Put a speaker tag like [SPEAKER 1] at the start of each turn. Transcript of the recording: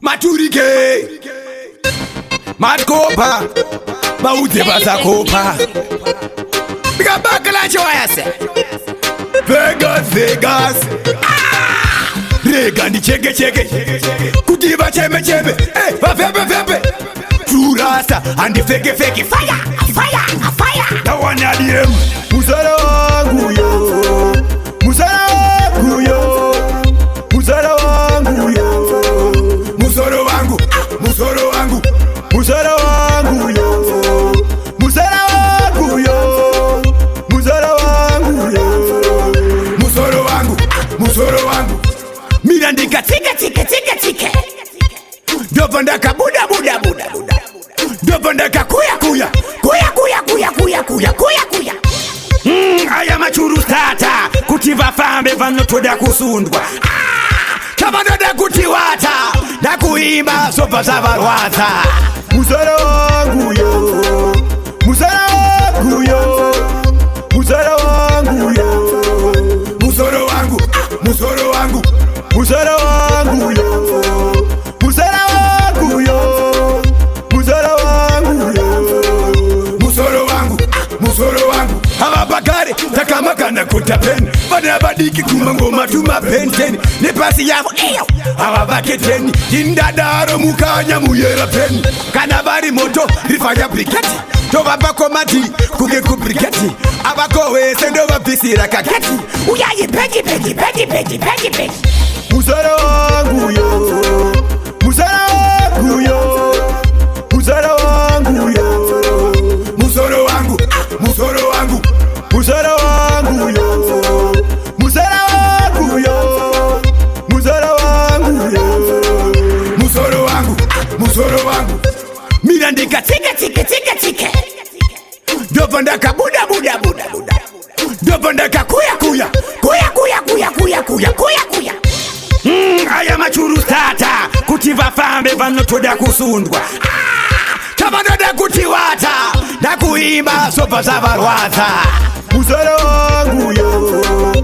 [SPEAKER 1] Maturike Matkopa Bauze bazakopa Bika bakala choyase Vegas Rega ni chege Kudiva cheme Vafebe Turasa andi feke Fire Tawana diem Musala wangu yo Musala wangu yo Musala wangu yo Musoro wangu Musoro wangu Musoro wangu yo Musoro wangu yo Musoro wangu yo Musoro wangu Mirandika tika Dopandaka buda Dopandaka kuya Aya machuru stata Kutiva fambe vano toda kusundwa Tabanoda kutiwata Na kuimba sopa savarwata Musara wangu yo Musara wangu yo Musara wangu yo Musoro wangu Musoro wangu Musara wangu yo Musara wangu yo Musara wangu yo Musoro wangu Ababakari takamakana kutapeni Bana badiki kumangoma tumapenteni Nepasi yavo eyo Ababaketeni Indadaro mukanya muyera peni Kanabari moto rifanya briketi Tova komati kuge kubriketi Abako sendo vapisira kaketi Uyayi pegi Musoro wangu yo Musoro wangu yo Musoro wangu yo Musoro wangu Musoro wangu Musoro wangu yo Musoro wangu yo Musoro wangu yo Musoro wangu Mirandika tika Dopandaka buda Dopandaka kuya Aya machuru stata Kutiva fambe vano toda kusundwa Tabanoda kutiwata Na kuimba sopa savarwata Musoro wangu yo